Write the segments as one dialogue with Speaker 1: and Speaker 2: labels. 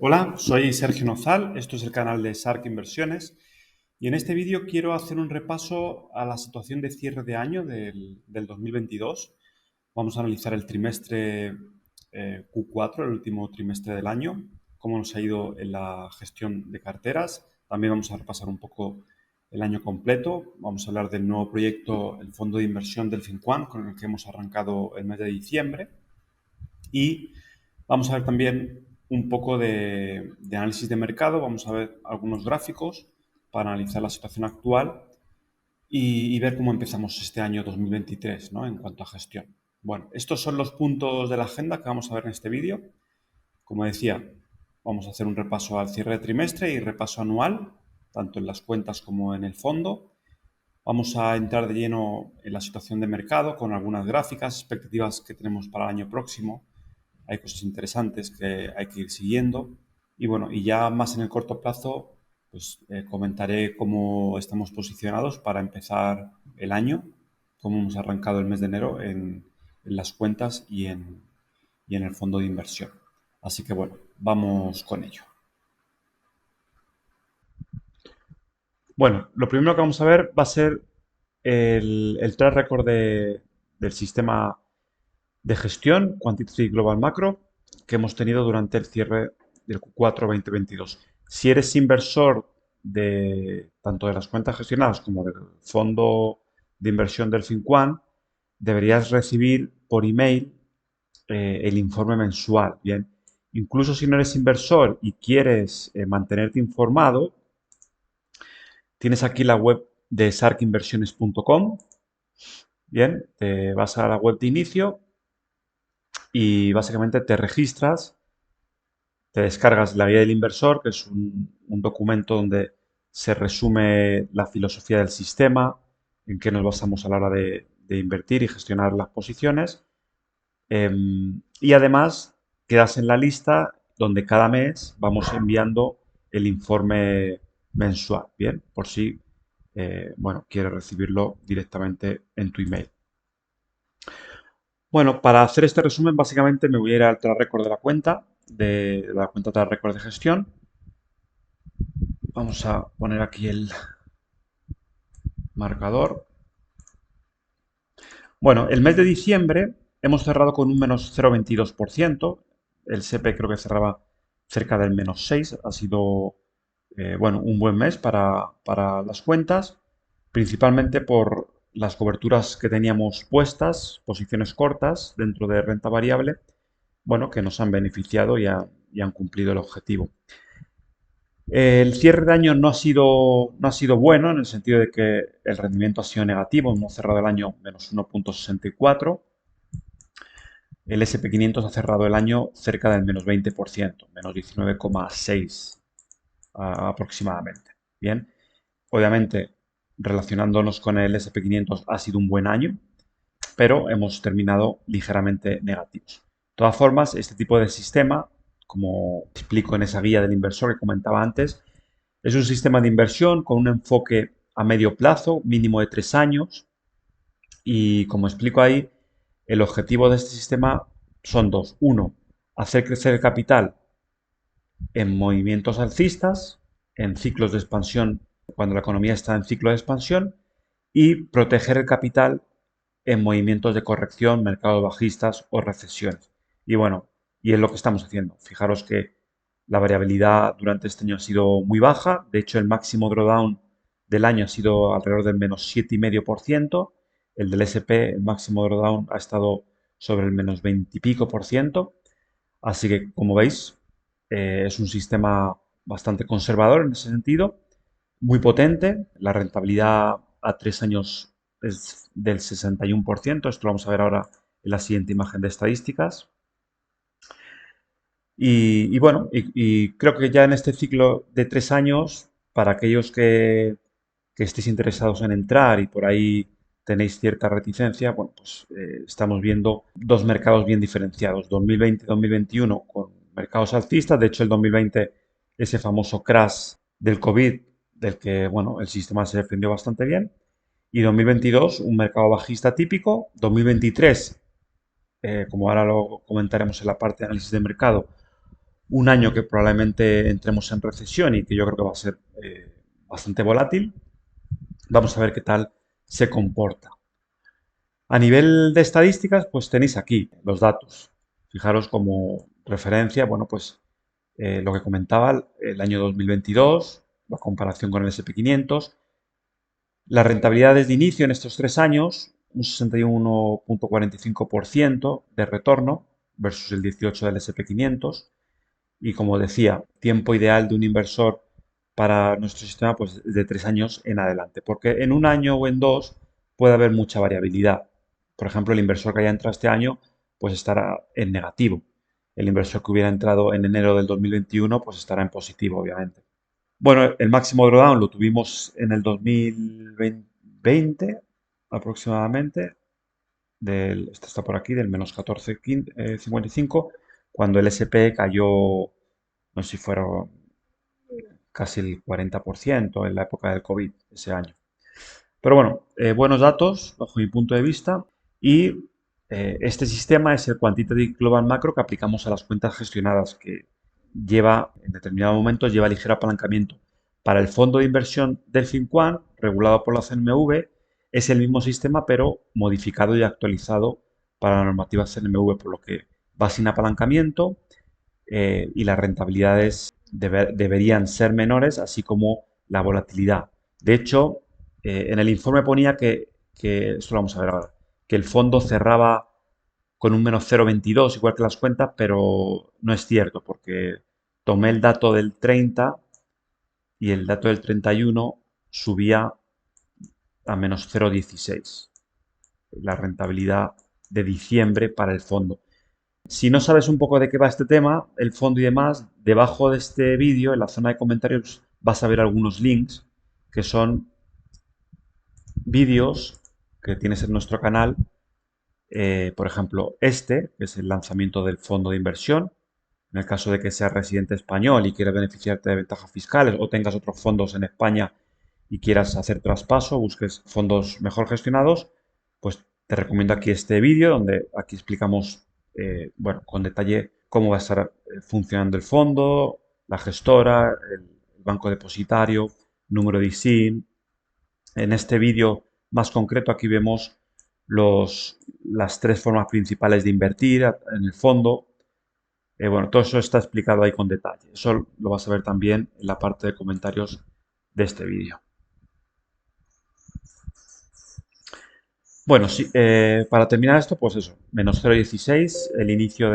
Speaker 1: Hola, soy Sergio Nozal, esto es el canal de Shark Inversiones y en este vídeo quiero hacer un repaso a la situación de cierre de año del 2022. Vamos a analizar el trimestre Q4, el último trimestre del año, cómo nos ha ido en la gestión de carteras. También vamos a repasar un poco el año completo. Vamos a hablar del nuevo proyecto, el fondo de inversión del FinQuant, con el que hemos arrancado el mes de diciembre. Y vamos a ver también un poco de análisis de mercado, vamos a ver algunos gráficos para analizar la situación actual y ver cómo empezamos este año 2023, ¿no? En cuanto a gestión. Bueno, estos son los puntos de la agenda que vamos a ver en este vídeo. Como decía, vamos a hacer un repaso al cierre de trimestre y repaso anual, tanto en las cuentas como en el fondo. Vamos a entrar de lleno en la situación de mercado con algunas gráficas, expectativas que tenemos para el año próximo. Hay cosas interesantes que hay que ir siguiendo. Y bueno, y ya más en el corto plazo, pues comentaré cómo estamos posicionados para empezar el año, cómo hemos arrancado el mes de enero en las cuentas y en el fondo de inversión. Así que bueno, vamos con ello. Bueno, lo primero que vamos a ver va a ser el track record del sistema de gestión Quantitative Global Macro que hemos tenido durante el cierre del Q4 2022. Si eres inversor tanto de las cuentas gestionadas como del fondo de inversión del FinQuant, deberías recibir por email el informe mensual. Bien, incluso si no eres inversor y quieres mantenerte informado, tienes aquí la web de sharkinversiones.com. Bien, te vas a la web de inicio y básicamente te registras, te descargas la guía del inversor, que es un documento donde se resume la filosofía del sistema, en qué nos basamos a la hora de invertir y gestionar las posiciones. Y además quedas en la lista donde cada mes vamos enviando el informe mensual, bien, por si bueno, quieres recibirlo directamente en tu email. Bueno, para hacer este resumen, básicamente me voy a ir al track record de la cuenta, de la cuenta track record de gestión. Vamos a poner aquí el marcador. Bueno, el mes de diciembre hemos cerrado con un menos 0,22%. El SP creo que cerraba cerca del menos 6. Ha sido, bueno, un buen mes para las cuentas, principalmente por las coberturas que teníamos puestas, posiciones cortas dentro de renta variable, bueno, que nos han beneficiado y han cumplido el objetivo. El cierre de año no ha sido bueno en el sentido de que el rendimiento ha sido negativo. Hemos cerrado el año menos 1,64. El SP500 ha cerrado el año cerca del menos 20%, menos 19,6 aproximadamente. Bien, obviamente relacionándonos con el SP500 ha sido un buen año, pero hemos terminado ligeramente negativos. De todas formas, este tipo de sistema, como explico en esa guía del inversor que comentaba antes, es un sistema de inversión con un enfoque a medio plazo, mínimo de 3 años, y como explico ahí, el objetivo de este sistema son dos. Uno, hacer crecer el capital en movimientos alcistas, en ciclos de expansión, cuando la economía está en ciclo de expansión, y proteger el capital en movimientos de corrección, mercados bajistas o recesiones. Y bueno, y es lo que estamos haciendo. Fijaros que la variabilidad durante este año ha sido muy baja. De hecho, el máximo drawdown del año ha sido alrededor del menos 7,5%. El del SP, el máximo drawdown, ha estado sobre el menos 20 y pico por ciento. Así que, como veis, es un sistema bastante conservador en ese sentido, muy potente. La rentabilidad a 3 años es del 61%. Esto lo vamos a ver ahora en la siguiente imagen de estadísticas. Y bueno, y creo que ya en este ciclo de 3 años, para aquellos que estéis interesados en entrar y por ahí tenéis cierta reticencia, bueno, pues estamos viendo dos mercados bien diferenciados, 2020 y 2021 con mercados alcistas. De hecho, el 2020, ese famoso crash del COVID, del que, bueno, el sistema se defendió bastante bien. Y 2022, un mercado bajista típico. 2023, como ahora lo comentaremos en la parte de análisis de mercado, un año que probablemente entremos en recesión y que yo creo que va a ser bastante volátil. Vamos a ver qué tal se comporta. A nivel de estadísticas, pues tenéis aquí los datos. Fijaros como referencia, bueno, pues lo que comentaba, el año 2022, la comparación con el S&P 500. Las rentabilidades de inicio en estos 3 años, un 61,45% de retorno versus el 18% del S&P 500. Y como decía, tiempo ideal de un inversor para nuestro sistema, pues de 3 años en adelante. Porque en un año o en dos puede haber mucha variabilidad. Por ejemplo, el inversor que haya entrado este año, pues estará en negativo. El inversor que hubiera entrado en enero del 2021, pues estará en positivo, obviamente. Bueno, el máximo drawdown lo tuvimos en el 2020 aproximadamente, esto está por aquí, del menos 14,55, cuando el SP cayó, no sé si fueron casi el 40% en la época del COVID ese año. Pero bueno, buenos datos bajo mi punto de vista y este sistema es el Quantitative Global Macro que aplicamos a las cuentas gestionadas que lleva, en determinados momentos, lleva ligero apalancamiento. Para el fondo de inversión Delfin One, regulado por la CNMV, es el mismo sistema pero modificado y actualizado para la normativa CNMV, por lo que va sin apalancamiento y las rentabilidades deberían ser menores, así como la volatilidad. De hecho, en el informe ponía esto lo vamos a ver ahora, que el fondo cerraba con un menos 0,22, igual que las cuentas, pero no es cierto, porque tomé el dato del 30 y el dato del 31 subía a menos 0,16, la rentabilidad de diciembre para el fondo. Si no sabes un poco de qué va este tema, el fondo y demás, debajo de este vídeo, en la zona de comentarios, vas a ver algunos links que son vídeos que tienes en nuestro canal. Por ejemplo, este, que es el lanzamiento del fondo de inversión. En el caso de que seas residente español y quieras beneficiarte de ventajas fiscales o tengas otros fondos en España y quieras hacer traspaso, busques fondos mejor gestionados, pues te recomiendo aquí este vídeo donde aquí explicamos, bueno, con detalle cómo va a estar funcionando el fondo, la gestora, el banco depositario, número de ISIN. En este vídeo más concreto aquí vemos las tres formas principales de invertir en el fondo. Bueno, todo eso está explicado ahí con detalle. Eso lo vas a ver también en la parte de comentarios de este vídeo. Bueno, sí, para terminar esto, pues eso, menos 0,16, el inicio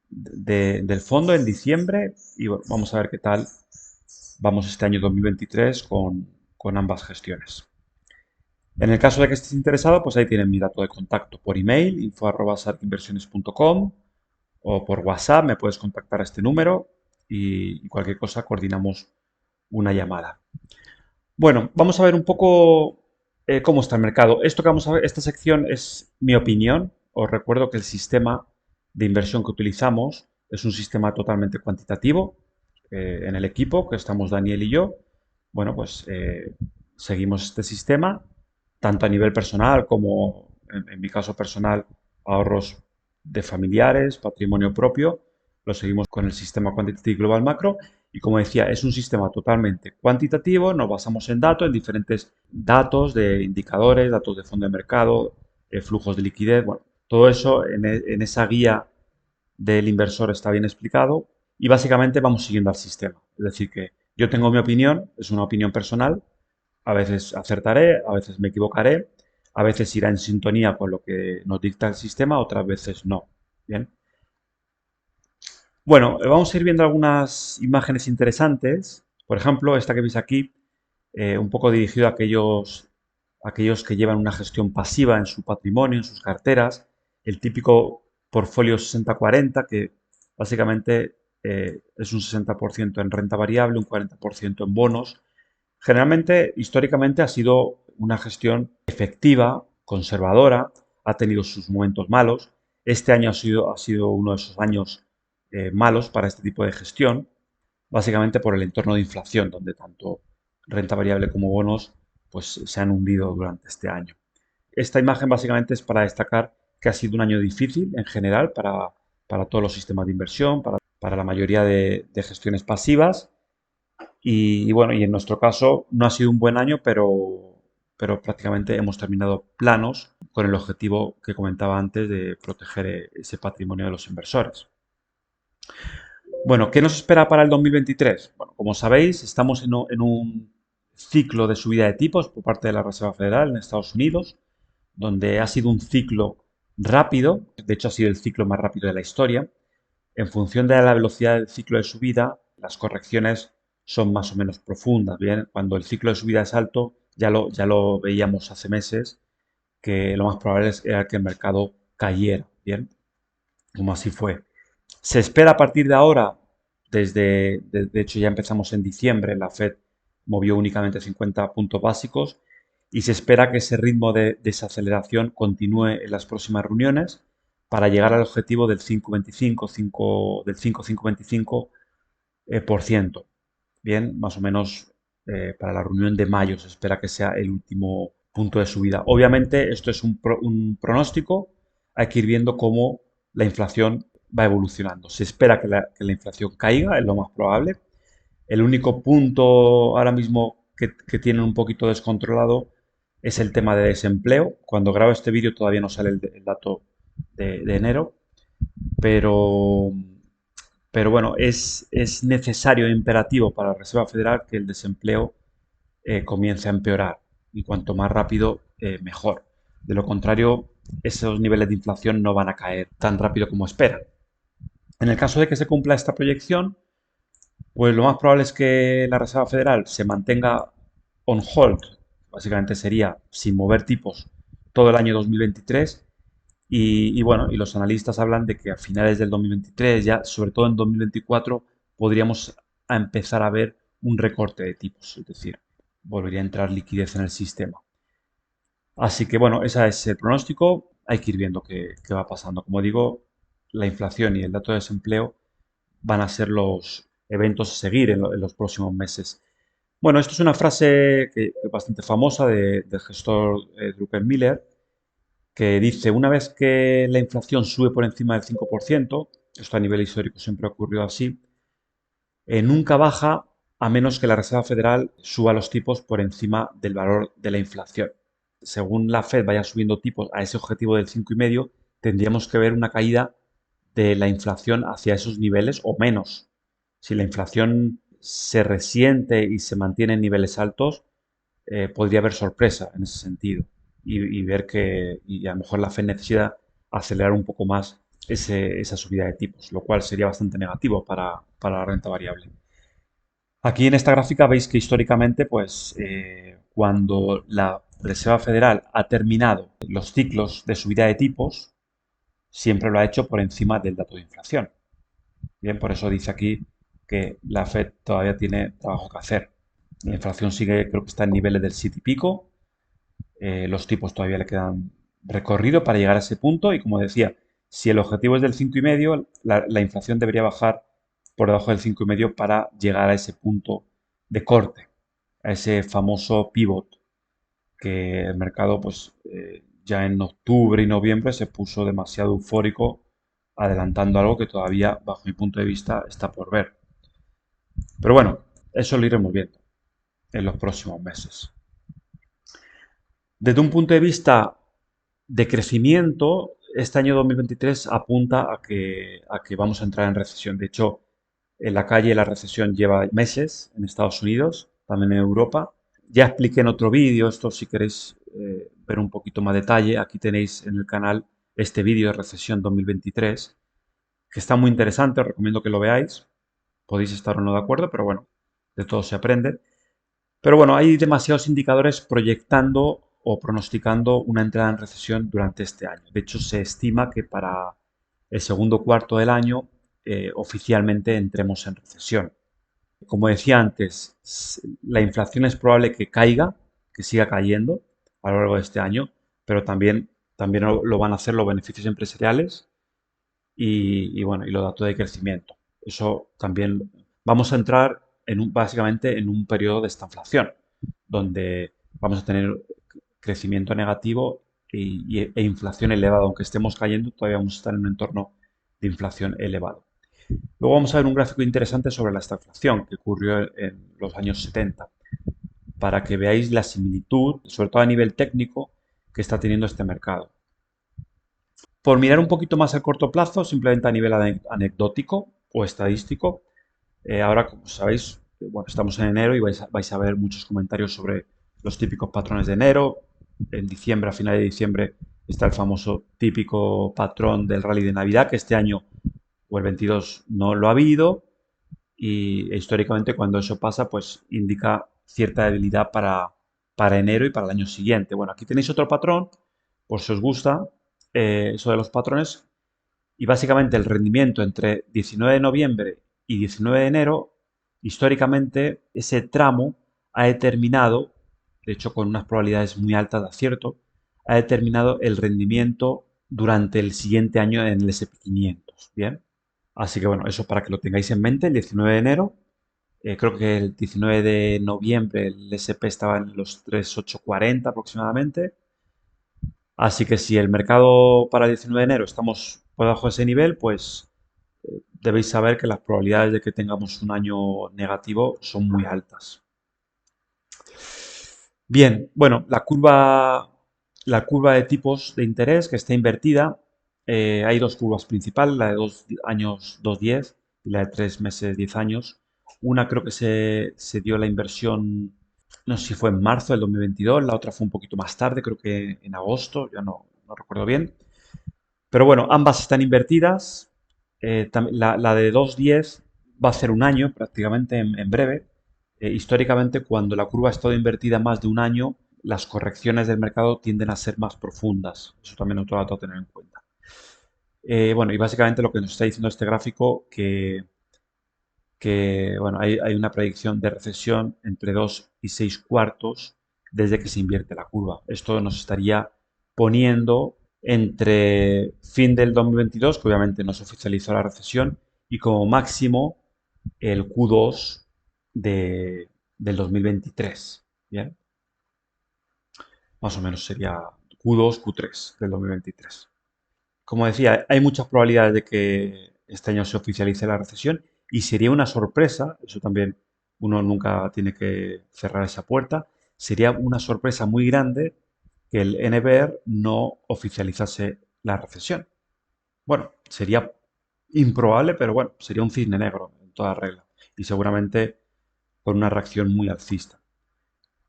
Speaker 1: del fondo en diciembre y bueno, vamos a ver qué tal vamos este año 2023 con ambas gestiones. En el caso de que estés interesado, pues ahí tienen mi dato de contacto por email, info@sarkinversiones.com, o por WhatsApp me puedes contactar a este número y cualquier cosa coordinamos una llamada. Bueno, vamos a ver un poco cómo está el mercado. Esto que vamos a ver, esta sección es mi opinión. Os recuerdo que el sistema de inversión que utilizamos es un sistema totalmente cuantitativo. En el equipo, que estamos Daniel y yo, bueno, pues seguimos este sistema, tanto a nivel personal como, en mi caso personal, ahorros de familiares, patrimonio propio, lo seguimos con el sistema Quantitative Global Macro y como decía, es un sistema totalmente cuantitativo, nos basamos en datos, en diferentes datos de indicadores, datos de fondo de mercado, flujos de liquidez, bueno, todo eso en esa guía del inversor está bien explicado y básicamente vamos siguiendo al sistema. Es decir, que yo tengo mi opinión, es una opinión personal, a veces acertaré, a veces me equivocaré, a veces irá en sintonía con lo que nos dicta el sistema, otras veces no. Bien. Bueno, vamos a ir viendo algunas imágenes interesantes. Por ejemplo, esta que veis aquí, un poco dirigido a aquellos que llevan una gestión pasiva en su patrimonio, en sus carteras. El típico portfolio 60-40, que básicamente es un 60% en renta variable, un 40% en bonos. Generalmente, históricamente, ha sido una gestión efectiva, conservadora, ha tenido sus momentos malos. Este año ha sido uno de esos años malos para este tipo de gestión, básicamente por el entorno de inflación, donde tanto renta variable como bonos pues, se han hundido durante este año. Esta imagen básicamente es para destacar que ha sido un año difícil en general para todos los sistemas de inversión, para para la mayoría de gestiones pasivas. Y bueno, y en nuestro caso no ha sido un buen año, pero prácticamente hemos terminado planos con el objetivo que comentaba antes de proteger ese patrimonio de los inversores. Bueno, ¿qué nos espera para el 2023? Bueno, como sabéis, estamos en un ciclo de subida de tipos por parte de la Reserva Federal en Estados Unidos, donde ha sido un ciclo rápido, de hecho ha sido el ciclo más rápido de la historia. En función de la velocidad del ciclo de subida, las correcciones son más o menos profundas. Bien, cuando el ciclo de subida es alto, ya lo veíamos hace meses, que lo más probable era que el mercado cayera. Bien, como así fue. Se espera a partir de ahora, de hecho ya empezamos en diciembre, la Fed movió únicamente 50 puntos básicos y se espera que ese ritmo de desaceleración continúe en las próximas reuniones para llegar al objetivo del 5,25, del 5,525 por ciento. Bien, más o menos para la reunión de mayo se espera que sea el último punto de subida. Obviamente esto es un pronóstico, hay que ir viendo cómo la inflación va evolucionando. Se espera que la inflación caiga, es lo más probable. El único punto ahora mismo que tienen un poquito descontrolado es el tema de desempleo. Cuando grabo este vídeo todavía no sale el dato de enero, pero, pero bueno, es necesario e imperativo para la Reserva Federal que el desempleo comience a empeorar y cuanto más rápido, mejor. De lo contrario, esos niveles de inflación no van a caer tan rápido como esperan. En el caso de que se cumpla esta proyección, pues lo más probable es que la Reserva Federal se mantenga on hold, básicamente sería sin mover tipos todo el año 2023. Y bueno, y los analistas hablan de que a finales del 2023, ya sobre todo en 2024, podríamos empezar a ver un recorte de tipos, es decir, volvería a entrar liquidez en el sistema. Así que bueno, ese es el pronóstico. Hay que ir viendo qué va pasando. Como digo, la inflación y el dato de desempleo van a ser los eventos a seguir en los próximos meses. Bueno, esto es una frase que bastante famosa del gestor Druckenmiller, que dice, una vez que la inflación sube por encima del 5%, esto a nivel histórico siempre ha ocurrido así, nunca baja a menos que la Reserva Federal suba los tipos por encima del valor de la inflación. Según la Fed vaya subiendo tipos a ese objetivo del 5,5, tendríamos que ver una caída de la inflación hacia esos niveles o menos. Si la inflación se resiente y se mantiene en niveles altos, podría haber sorpresa en ese sentido y ver que a lo mejor la Fed necesita acelerar un poco más esa subida de tipos, lo cual sería bastante negativo para la renta variable. Aquí en esta gráfica veis que históricamente, pues cuando la Reserva Federal ha terminado los ciclos de subida de tipos, siempre lo ha hecho por encima del dato de inflación. Bien, por eso dice aquí que la Fed todavía tiene trabajo que hacer. La inflación sigue, creo que está en niveles del 7 y pico. Los tipos todavía le quedan recorrido para llegar a ese punto. Y como decía, si el objetivo es del 5,5, la inflación debería bajar por debajo del 5,5 para llegar a ese punto de corte, a ese famoso pivot que el mercado, pues ya en octubre y noviembre se puso demasiado eufórico, adelantando algo que todavía, bajo mi punto de vista, está por ver. Pero bueno, eso lo iremos viendo en los próximos meses. Desde un punto de vista de crecimiento, este año 2023 apunta a que vamos a entrar en recesión. De hecho, en la calle la recesión lleva meses en Estados Unidos, también en Europa. Ya expliqué en otro vídeo, esto si queréis ver un poquito más detalle, aquí tenéis en el canal este vídeo de recesión 2023, que está muy interesante, os recomiendo que lo veáis. Podéis estar o no de acuerdo, pero bueno, de todo se aprende. Pero bueno, hay demasiados indicadores proyectando o pronosticando una entrada en recesión durante este año. De hecho, se estima que para el segundo cuarto del año oficialmente entremos en recesión. Como decía antes, la inflación es probable que caiga, que siga cayendo a lo largo de este año, pero también lo van a hacer los beneficios empresariales bueno, y los datos de crecimiento. Eso también vamos a entrar básicamente en un periodo de estanflación, donde vamos a tener crecimiento negativo e inflación elevada. Aunque estemos cayendo, todavía vamos a estar en un entorno de inflación elevado. Luego vamos a ver un gráfico interesante sobre la estagflación que ocurrió en los años 70, para que veáis la similitud, sobre todo a nivel técnico, que está teniendo este mercado. Por mirar un poquito más a corto plazo, simplemente a nivel anecdótico o estadístico, ahora, como sabéis, bueno, estamos en enero y vais a ver muchos comentarios sobre los típicos patrones de enero. En diciembre, a finales de diciembre, está el famoso típico patrón del rally de Navidad, que este año o el 22 no lo ha habido. Y históricamente cuando eso pasa, pues indica cierta debilidad para enero y para el año siguiente. Bueno, aquí tenéis otro patrón, por si os gusta, eso de los patrones, y básicamente el rendimiento entre 19 de noviembre y 19 de enero, históricamente ese tramo ha determinado, de hecho con unas probabilidades muy altas de acierto, ha determinado el rendimiento durante el siguiente año en el SP 500. Bien, así que bueno, eso para que lo tengáis en mente, el 19 de enero. Creo que el 19 de noviembre el SP estaba en los 3,840 aproximadamente. Así que si el mercado para el 19 de enero estamos por debajo de ese nivel, pues debéis saber que las probabilidades de que tengamos un año negativo son muy altas. Bien, bueno, la curva de tipos de interés que está invertida, hay dos curvas principales, la de 2 años 2,10 y la de 3 meses 10 años. Una creo que se dio la inversión, no sé si fue en marzo del 2022, la otra fue un poquito más tarde, creo que en agosto, ya no recuerdo bien. Pero bueno, ambas están invertidas. La de 2,10 va a ser un año prácticamente en breve. Históricamente, cuando la curva ha estado invertida más de un año, las correcciones del mercado tienden a ser más profundas. Eso también es otro dato a tener en cuenta. Bueno, y básicamente lo que nos está diciendo este gráfico, que bueno, hay una predicción de recesión entre 2 y 6 cuartos desde que se invierte la curva. Esto nos estaría poniendo entre fin del 2022, que obviamente no se oficializó la recesión, y como máximo el Q2 del 2023. ¿Bien? Más o menos sería Q2, Q3 del 2023. Como decía, hay muchas probabilidades de que este año se oficialice la recesión y sería una sorpresa, eso también uno nunca tiene que cerrar esa puerta, sería una sorpresa muy grande que el NBR no oficializase la recesión. Bueno, sería improbable, pero bueno, sería un cisne negro en toda regla y seguramente con una reacción muy alcista.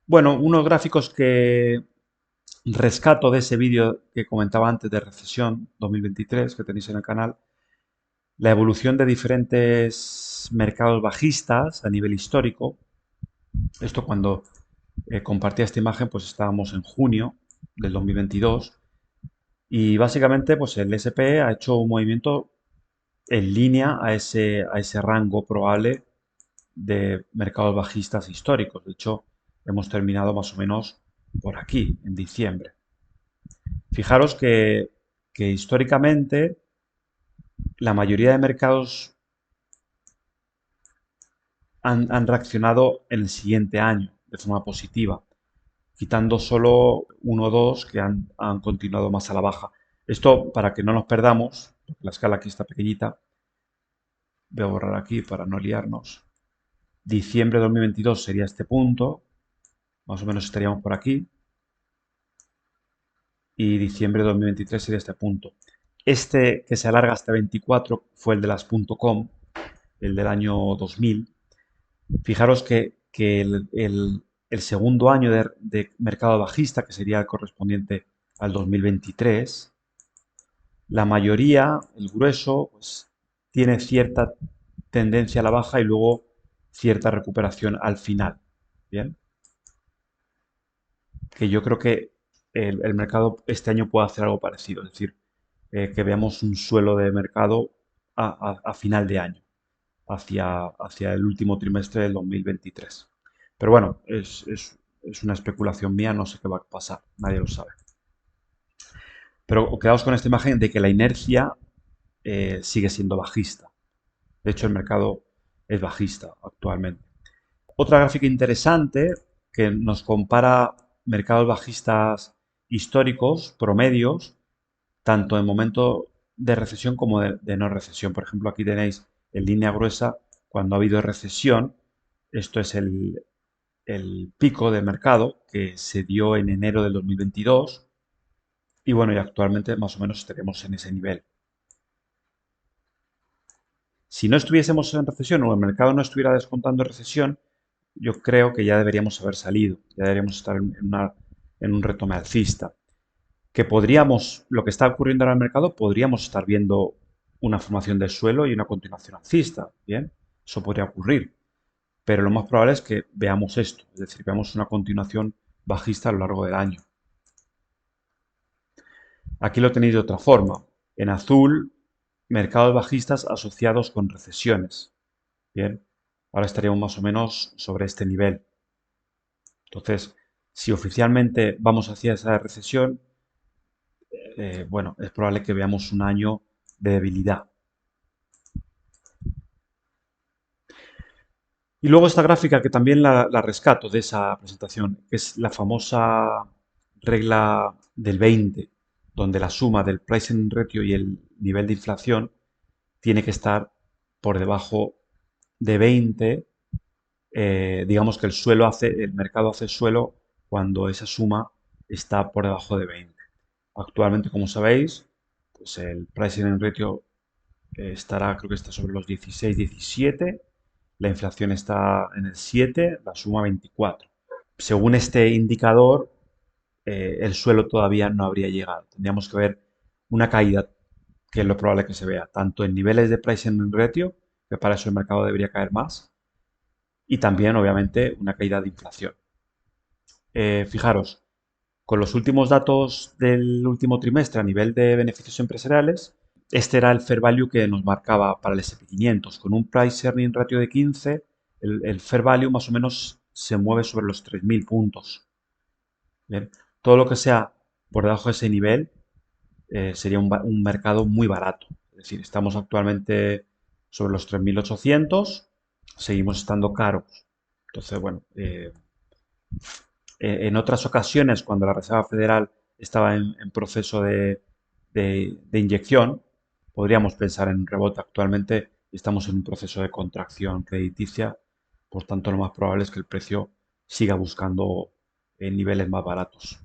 Speaker 1: Bueno, unos gráficos que rescato de ese vídeo que comentaba antes de recesión 2023 que tenéis en el canal, la evolución de diferentes mercados bajistas a nivel histórico. Esto cuando compartía esta imagen, pues estábamos en junio del 2022 y básicamente pues el SP ha hecho un movimiento en línea a ese rango probable de mercados bajistas históricos. De hecho, hemos terminado más o menos por aquí, en diciembre. Fijaros que históricamente la mayoría de mercados han reaccionado en el siguiente año de forma positiva, quitando solo uno o dos que han continuado más a la baja. Esto para que no nos perdamos, la escala aquí está pequeñita, voy a borrar aquí para no liarnos. Diciembre de 2022 sería este punto, más o menos estaríamos por aquí, y diciembre de 2023 sería este punto. Este que se alarga hasta 24 fue el de las .com, el del año 2000. Fijaros que el segundo año de mercado bajista, que sería el correspondiente al 2023, la mayoría, el grueso, pues, tiene cierta tendencia a la baja y luego cierta recuperación al final. Bien, que yo creo que el mercado este año puede hacer algo parecido, es decir, que veamos un suelo de mercado a final de año, hacia el último trimestre del 2023. Pero bueno, es una especulación mía, no sé qué va a pasar, nadie lo sabe. Pero quedaos con esta imagen de que la inercia sigue siendo bajista. De hecho, el mercado es bajista actualmente. Otra gráfica interesante que nos compara mercados bajistas históricos, promedios, tanto en momento de recesión como de no recesión. Por ejemplo, aquí tenéis en línea gruesa, cuando ha habido recesión, esto es el pico de mercado que se dio en enero del 2022 y bueno, y actualmente más o menos estaremos en ese nivel. Si no estuviésemos en recesión o el mercado no estuviera descontando recesión, yo creo que ya deberíamos haber salido, ya deberíamos estar en un retome alcista. Que podríamos, lo que está ocurriendo ahora en el mercado, podríamos estar viendo una formación del suelo y una continuación alcista, ¿bien? Eso podría ocurrir, pero lo más probable es que veamos esto, es decir, veamos una continuación bajista a lo largo del año. Aquí lo tenéis de otra forma. En azul, mercados bajistas asociados con recesiones. Bien, ahora estaríamos más o menos sobre este nivel. Entonces, si oficialmente vamos hacia esa recesión, bueno, es probable que veamos un año de debilidad. Y luego esta gráfica que también la rescato de esa presentación, que es la famosa regla del 20, donde la suma del pricing ratio y el nivel de inflación tiene que estar por debajo de 20. Digamos que el mercado hace suelo cuando esa suma está por debajo de 20. Actualmente, como sabéis, pues el pricing ratio estará, creo que está sobre los 16, 17. La inflación está en el 7, la suma 24. Según este indicador, el suelo todavía no habría llegado. Tendríamos que ver una caída, que es lo probable que se vea, tanto en niveles de pricing ratio, que para eso el mercado debería caer más, y también, obviamente, una caída de inflación. Fijaros, con los últimos datos del último trimestre a nivel de beneficios empresariales, este era el fair value que nos marcaba para el S&P 500. Con un price earning ratio de 15, el fair value más o menos se mueve sobre los 3.000 puntos. Bien, todo lo que sea por debajo de ese nivel sería un mercado muy barato. Es decir, estamos actualmente sobre los 3.800, seguimos estando caros. Entonces, bueno, en otras ocasiones, cuando la Reserva Federal estaba en proceso de inyección, podríamos pensar en un rebote. Actualmente estamos en un proceso de contracción crediticia, por tanto lo más probable es que el precio siga buscando niveles más baratos.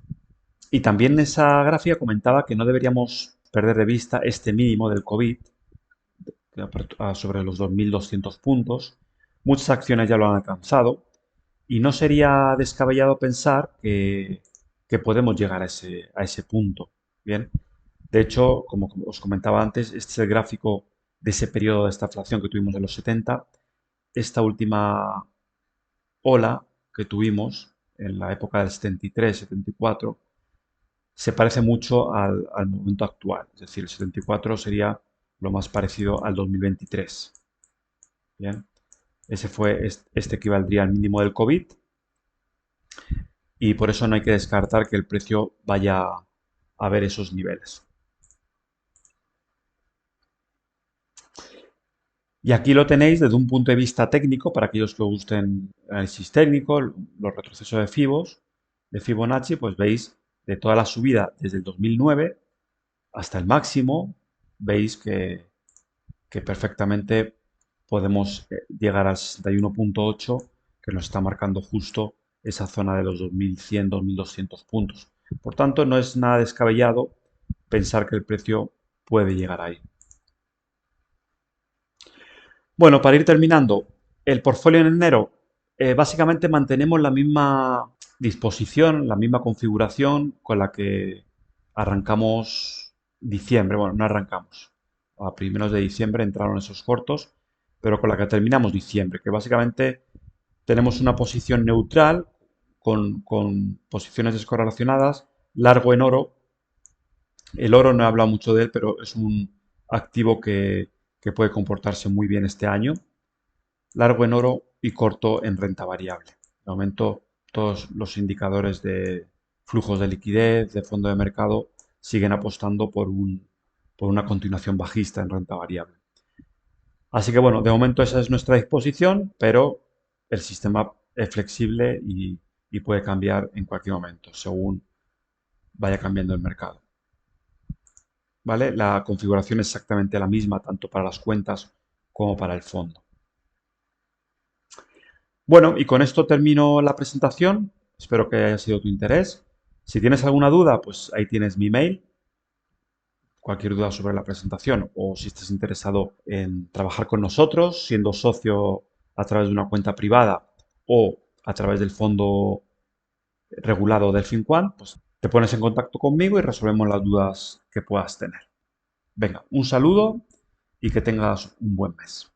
Speaker 1: Y también en esa gráfica comentaba que no deberíamos perder de vista este mínimo del COVID, sobre los 2.200 puntos. Muchas acciones ya lo han alcanzado y no sería descabellado pensar que podemos llegar a ese punto. Bien, de hecho, como os comentaba antes, este es el gráfico de ese periodo de esta inflación que tuvimos en los 70. Esta última ola que tuvimos en la época del 73, 74, se parece mucho al momento actual. Es decir, el 74 sería lo más parecido al 2023. Bien, ese fue este equivaldría al mínimo del COVID y por eso no hay que descartar que el precio vaya a ver esos niveles. Y aquí lo tenéis desde un punto de vista técnico, para aquellos que os gusten el análisis técnico, los retrocesos de Fibonacci, pues veis de toda la subida desde el 2009 hasta el máximo, veis que perfectamente podemos llegar al 61.8, que nos está marcando justo esa zona de los 2.100, 2.200 puntos. Por tanto, no es nada descabellado pensar que el precio puede llegar ahí. Bueno, para ir terminando, el portfolio en enero, básicamente mantenemos la misma disposición, la misma configuración con la que arrancamos diciembre. Bueno, no arrancamos. A primeros de diciembre entraron esos cortos, pero con la que terminamos diciembre, que básicamente tenemos una posición neutral con posiciones descorrelacionadas, largo en oro. El oro no he hablado mucho de él, pero es un activo que puede comportarse muy bien este año. Largo en oro y corto en renta variable. De momento, todos los indicadores de flujos de liquidez, de fondo de mercado, siguen apostando por una continuación bajista en renta variable. Así que bueno, de momento esa es nuestra disposición, pero el sistema es flexible y puede cambiar en cualquier momento, según vaya cambiando el mercado. ¿Vale? La configuración es exactamente la misma, tanto para las cuentas como para el fondo. Bueno, y con esto termino la presentación. Espero que haya sido de tu interés. Si tienes alguna duda, pues ahí tienes mi mail. Cualquier duda sobre la presentación o si estás interesado en trabajar con nosotros, siendo socio a través de una cuenta privada o a través del fondo regulado del FinQuant, pues te pones en contacto conmigo y resolvemos las dudas que puedas tener. Venga, un saludo y que tengas un buen mes.